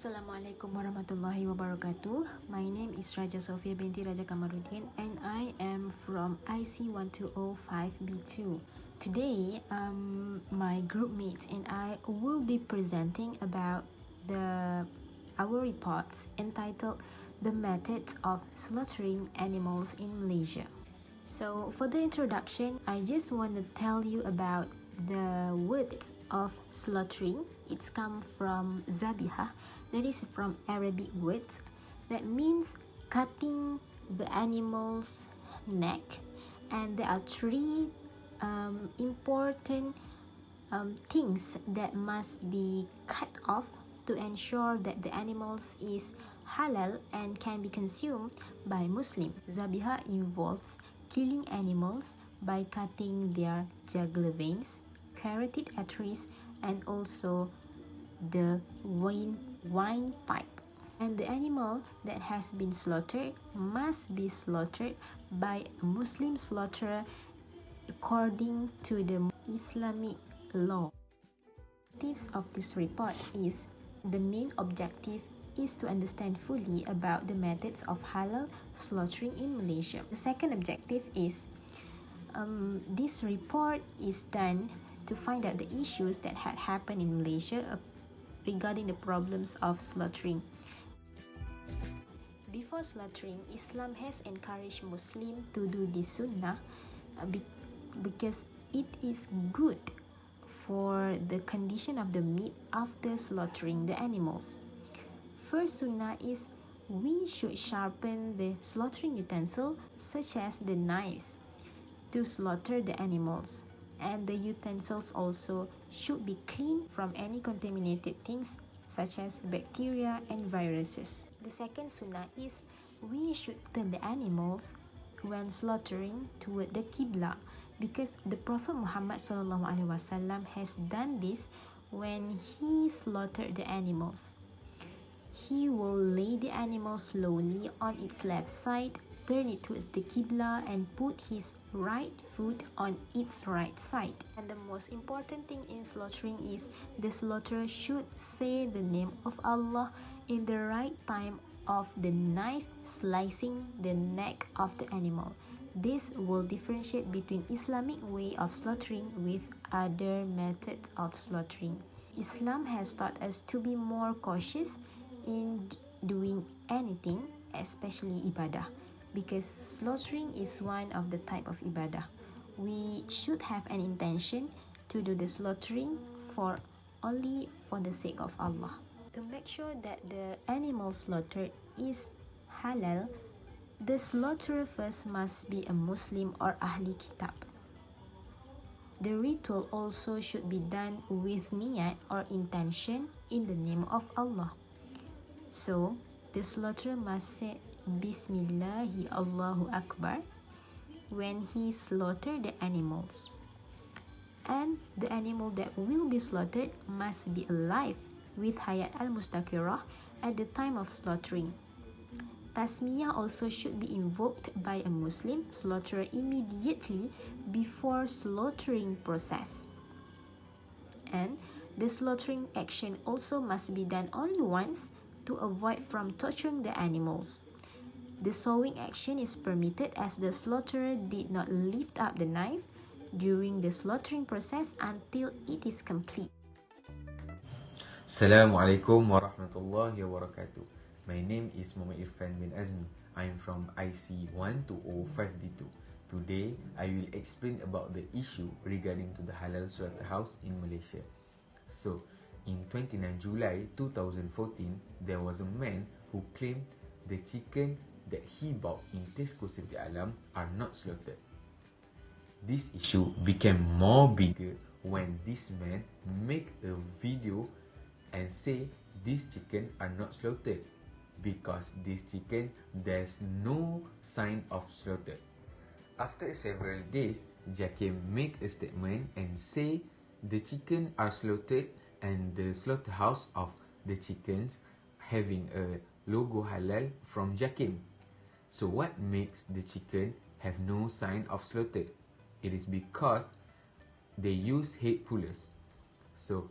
Assalamualaikum warahmatullahi wabarakatuh. My name is Raja Sofia binti Raja Kamaruddin and I am from IC 1205B2. Today, my group mates and I will be presenting about our reports entitled The Methods of Slaughtering Animals in Malaysia. So for the introduction, I just want to tell you about the words of slaughtering. It's come from zabiha, that is from Arabic words that means cutting the animal's neck, and there are three important things that must be cut off to ensure that the animals is halal and can be consumed by Muslim. Zabiha involves killing animals by cutting their jugular veins, carotid arteries, and also the windpipe. And the animal that has been slaughtered must be slaughtered by a Muslim slaughterer according to the Islamic law. The objectives of this report is the main objective is to understand fully about the methods of halal slaughtering in Malaysia. The second objective is this report is done to find out the issues that had happened in Malaysia regarding the problems of slaughtering. Before slaughtering, Islam has encouraged Muslims to do this sunnah because it is good for the condition of the meat after slaughtering the animals. First sunnah is we should sharpen the slaughtering utensil such as the knives to slaughter the animals, and the utensils also should be clean from any contaminated things such as bacteria and viruses. The second sunnah is we should turn the animals when slaughtering toward the Qibla, because the Prophet Muhammad SAW has done this when he slaughtered the animals. He will lay the animal slowly on its left side, turn it towards the Qibla, and put his right foot on its right side. And the most important thing in slaughtering is the slaughterer should say the name of Allah in the right time of the knife slicing the neck of the animal. This will differentiate between Islamic way of slaughtering with other methods of slaughtering. Islam has taught us to be more cautious in doing anything, especially ibadah, because slaughtering is one of the type of ibadah. We should have an intention to do the slaughtering only for the sake of Allah. To make sure that the animal slaughtered is halal, the slaughterer first must be a Muslim or Ahli Kitab. The ritual also should be done with niyat or intention in the name of Allah. So, the slaughterer must say Bismillahi Allahu Akbar when he slaughtered the animals. And the animal that will be slaughtered must be alive with Hayat al-Mustaqirah at the time of slaughtering. Tasmiyah also should be invoked by a Muslim slaughterer immediately before slaughtering process. And the slaughtering action also must be done only once to avoid from torturing the animals. The sawing action is permitted as the slaughterer did not lift up the knife during the slaughtering process until it is complete. Assalamualaikum warahmatullahi wabarakatuh. My name is Muhammad Irfan bin Azmi. I am from IC 1205B2. Today, I will explain about the issue regarding to the halal slaughterhouse in Malaysia. So, in 29 July 2014, there was a man who claimed the chicken that he bought in Tesco Siti Alam are not slaughtered. This issue became more bigger when this man made a video and say these chicken are not slaughtered because this chicken there's no sign of slaughter. After several days, Jakim made a statement and say the chicken are slaughtered and the slaughterhouse of the chickens having a logo halal from Jakim. So what makes the chicken have no sign of slaughter? It is because they use head pullers. So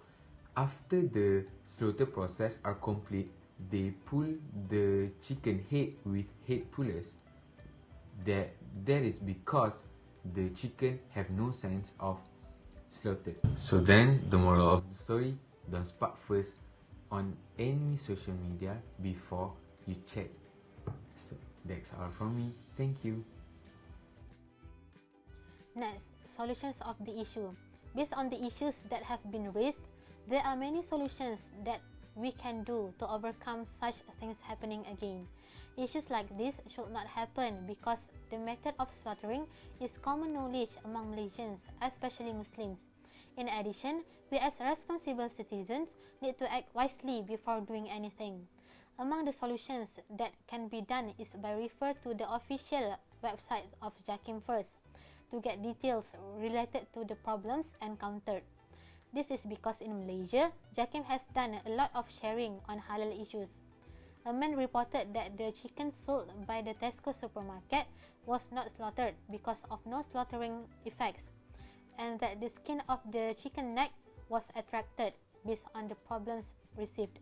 after the slaughter process are complete, they pull the chicken head with head pullers. That is because the chicken have no sense of slaughtered. So then, the moral of the story, don't spark first on any social media before you check. So that's all from me. Thank you. Next, solutions of the issue. Based on the issues that have been raised, there are many solutions that we can do to overcome such things happening again. Issues like this should not happen because the method of slaughtering is common knowledge among Malaysians, especially Muslims. In addition, we as responsible citizens need to act wisely before doing anything. Among the solutions that can be done is by refer to the official website of JAKIM first to get details related to the problems encountered. This is because in Malaysia, JAKIM has done a lot of sharing on halal issues. A man reported that the chicken sold by the Tesco supermarket was not slaughtered because of no slaughtering effects, and that the skin of the chicken neck was attracted based on the problems received.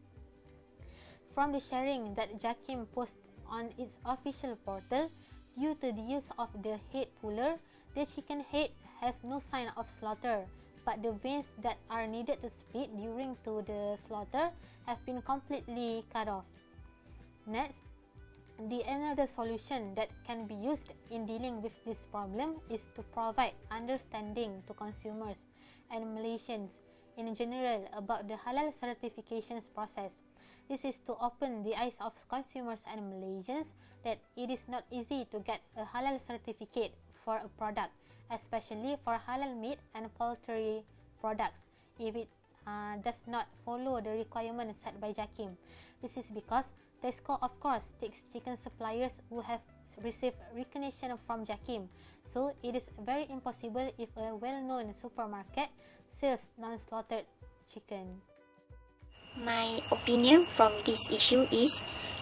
From the sharing that JAKIM posted on its official portal, due to the use of the head puller, the chicken head has no sign of slaughter, but the veins that are needed to split during to the slaughter have been completely cut off. Next, another solution that can be used in dealing with this problem is to provide understanding to consumers and Malaysians in general about the halal certifications process. This is to open the eyes of consumers and Malaysians that it is not easy to get a halal certificate for a product, especially for halal meat and poultry products, if it does not follow the requirements set by JAKIM. This is because Tesco, of course, takes chicken suppliers who have received recognition from JAKIM, so it is very impossible if a well-known supermarket sells non-slaughtered chicken. My opinion from this issue is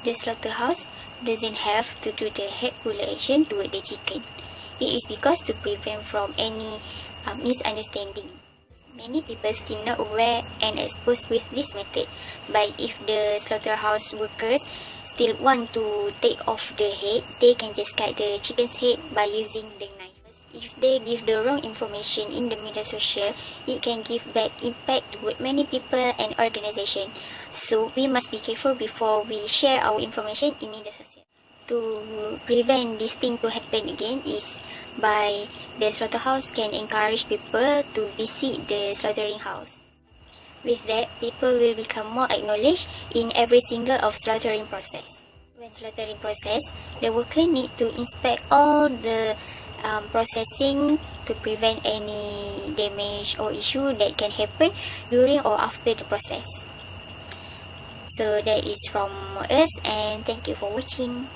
the slaughterhouse doesn't have to do the head puller action toward the chicken. It is because to prevent from any misunderstanding. Many people still not aware and exposed with this method, but if the slaughterhouse workers still want to take off the head, they can just cut the chicken's head by using the knife. If they give the wrong information in the media social, it can give bad impact toward many people and organizations. So we must be careful before we share our information in media social. To prevent this thing to happen again is by the slaughterhouse can encourage people to visit the slaughtering house. With that, people will become more acknowledged in every single of slaughtering process. When slaughtering process, the worker need to inspect all the processing to prevent any damage or issue that can happen during or after the process. So that is from us, and thank you for watching.